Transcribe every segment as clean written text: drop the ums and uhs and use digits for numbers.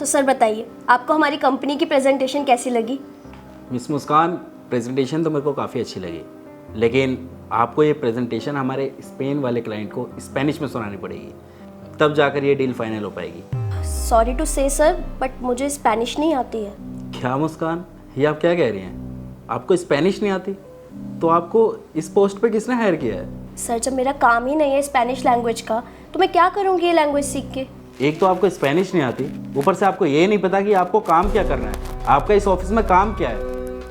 तो सर बताइए, आपको हमारी कंपनी की प्रेजेंटेशन कैसी लगी? मिस मुस्कान, प्रेजेंटेशन तो मेरे को काफ़ी अच्छी लगी, लेकिन आपको ये प्रेजेंटेशन हमारे स्पेन वाले क्लाइंट को स्पेनिश में सुनानी पड़ेगी, तब जाकर ये डील फाइनल हो पाएगी। सॉरी टू से सर, बट मुझे स्पेनिश नहीं आती है। क्या मुस्कान, ये आप क्या कह रही हैं? आपको स्पेनिश नहीं आती? तो आपको इस पोस्ट पे किसने हायर किया है? सर, जब मेरा काम ही नहीं है स्पेनिश लैंग्वेज का, तो मैं क्या करूँगी ये लैंग्वेज सीख के? एक तो आपको स्पेनिश नहीं आती, ऊपर से आपको ये नहीं पता कि आपको काम क्या करना है, आपका इस ऑफिस में काम क्या है,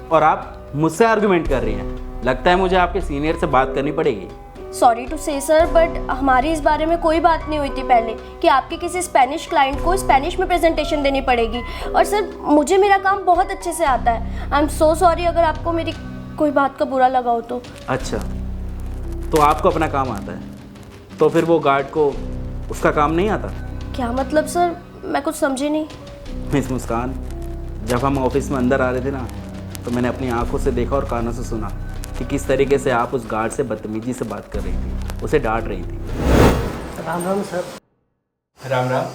और आप मुझसे आर्गुमेंट कर रही हैं। लगता है मुझे आपके सीनियर से बात करनी पड़ेगी। सॉरी टू से सर, बट हमारी इस बारे में कोई बात नहीं हुई थी पहले कि आपके किसी स्पेनिश क्लाइंट को स्पेनिश में प्रेजेंटेशन देनी पड़ेगी। और सर, मुझे मेरा काम बहुत अच्छे से आता है। आई एम सो सॉरी अगर आपको मेरी कोई बात का बुरा लगा हो तो। अच्छा, तो आपको अपना काम आता है, तो फिर वो गार्ड को उसका काम नहीं आता? क्या मतलब सर? मैं कुछ समझी नहीं। मिस मुस्कान, जब हम ऑफिस में अंदर आ रहे थे ना, तो मैंने अपनी आंखों से देखा और कानों से सुना कि किस तरीके से आप उस गार्ड से बदतमीजी से बात कर रही थी, उसे डांट रही थी। राम राम सर। राम राम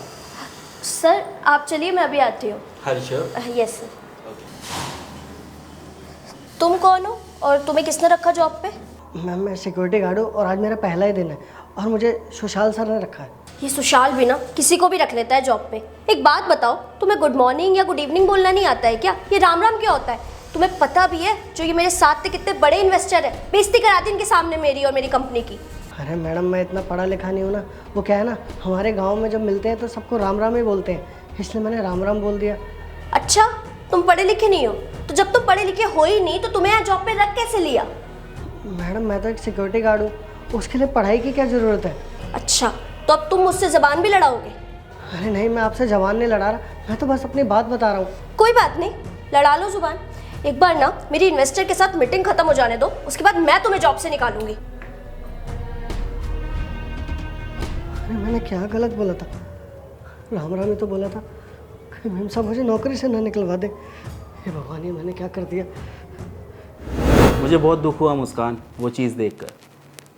सर, आप चलिए, मैं अभी आती हूँ। Yes sir. तुम कौन हो और तुम्हें किसने रखा जॉब पे? मैम, मैं सिक्योरिटी गार्ड हूँ और आज मेरा पहला ही दिन है और मुझे सुशाल सर ने रखा है। ये सुशाल भी ना किसी को भी रख लेता है जॉब पे। एक बात बताओ, तुम्हें गुड मॉर्निंग या गुड इवनिंग बोलना नहीं आता है क्या? ये राम राम क्या होता है? तुम्हें पता भी है जो ये मेरे साथ थे कितने बड़े इन्वेस्टर है? बेइज्जती करा दी इनके सामने मेरी और मेरी कंपनी की। अरे मैडम, मैं इतना पढ़ा लिखा नहीं हूँ ना। वो क्या है ना, हमारे गाँव में जब मिलते हैं तो सबको राम राम ही बोलते हैं, इसलिए मैंने राम राम बोल दिया। अच्छा, तुम पढ़े लिखे नहीं हो? तो जब तुम पढ़े लिखे हो ही नहीं तो तुम्हें यहाँ जॉब पे रख कैसे लिया? मैडम, मैं तो एक सिक्योरिटी गार्ड हूँ, उसके लिए पढ़ाई की क्या ज़रूरत है? अच्छा, तो अब तुम मुझसे जबान भी लड़ाओगे? अरे नहीं, मैं आपसे जबान नहीं लड़ा रहा, मैं तो बस अपनी बात बता रहा हूँ। कोई बात नहीं, लड़ा लो जुबान। एक बार ना मेरी इन्वेस्टर के साथ मीटिंग खत्म हो जाने दो, उसके बाद मैं तुम्हें जॉब से निकालूंगी। अरे मैंने क्या गलत बोला था? राम राम ही तो बोला था। कहीं मैम साहब मुझे नौकरी से ना निकलवा दे। हे भगवान, ये मैंने क्या कर दिया? मुझे बहुत दुख हुआ मुस्कान, वो चीज़ देखकर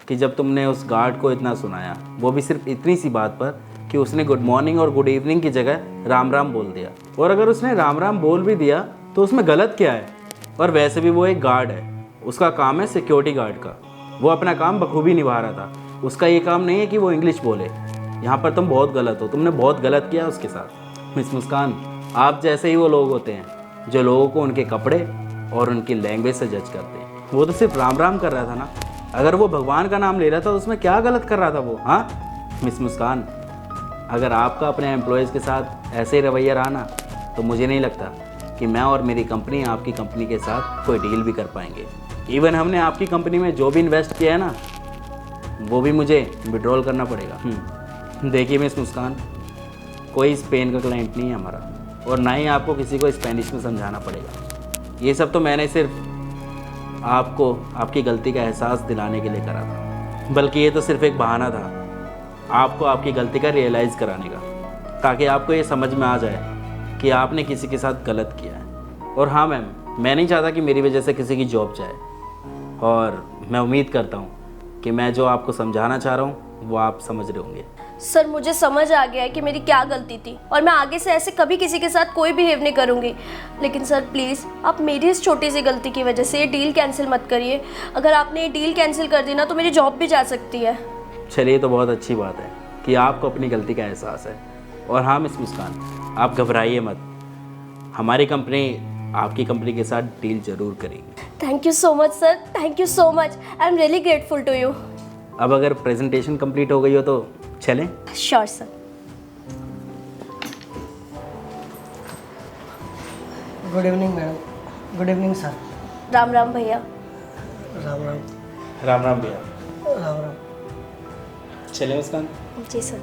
कि जब तुमने उस गार्ड को इतना सुनाया, वो भी सिर्फ इतनी सी बात पर कि उसने गुड मॉर्निंग और गुड इवनिंग की जगह राम राम बोल दिया। और अगर उसने राम राम बोल भी दिया तो उसमें गलत क्या है? और वैसे भी वो एक गार्ड है, उसका काम है सिक्योरिटी गार्ड का, वो अपना काम बखूबी निभा रहा था। उसका ये काम नहीं है कि वो इंग्लिश बोले। यहाँ पर तुम बहुत गलत हो, तुमने बहुत गलत किया उसके साथ। मिस मुस्कान, आप जैसे ही वो लोग होते हैं जो लोगों को उनके कपड़े और उनकी लैंग्वेज से जज करते हैं। वो तो सिर्फ राम राम कर रहा था ना, अगर वो भगवान का नाम ले रहा था तो उसमें क्या गलत कर रहा था वो? हाँ मिस मुस्कान, अगर आपका अपने एम्प्लॉयज़ के साथ ऐसे ही रवैया रहा ना, तो मुझे नहीं लगता कि मैं और मेरी कंपनी आपकी कंपनी के साथ कोई डील भी कर पाएंगे। इवन हमने आपकी कंपनी में जो भी इन्वेस्ट किया है ना, वो भी मुझे विड्रॉल करना पड़ेगा। देखिए मिस मुस्कान, कोई स्पेन का क्लाइंट नहीं है हमारा, और ना ही आपको किसी को स्पेनिश में समझाना पड़ेगा। ये सब तो मैंने सिर्फ आपको आपकी गलती का एहसास दिलाने के लिए करा था, बल्कि ये तो सिर्फ एक बहाना था आपको आपकी गलती का रियलाइज़ कराने का, ताकि आपको ये समझ में आ जाए कि आपने किसी के साथ गलत किया है। और हाँ मैम, मैं नहीं चाहता कि मेरी वजह से किसी की जॉब जाए, और मैं उम्मीद करता हूँ कि मैं जो आपको समझाना चाह रहा हूँ वो आप समझ रहे होंगे। सर, मुझे समझ आ गया है कि मेरी क्या गलती थी और मैं आगे से ऐसे कभी किसी के साथ कोई बिहेव नहीं करूँगी। लेकिन सर प्लीज़, आप मेरी इस छोटी सी गलती की वजह से ये डील कैंसिल मत करिए। अगर आपने ये डील कैंसिल कर दी ना तो मेरी जॉब भी जा सकती है। चलिए, तो बहुत अच्छी बात है कि आपको अपनी गलती का एहसास है। और हाँ मिस मुस्कान, आप घबराइए मत, हमारी कंपनी आपकी कंपनी के साथ डील ज़रूर करेगी। Thank you so much sir, thank you so much, I am really grateful to you. अब अगर प्रेजेंटेशन कंप्लीट हो गई हो तो चलें? Sure sir. Good evening madam. Good evening sir. Ram Ram भैया। राम राम। राम राम भैया। राम राम। चलें मुस्कान? जी सर।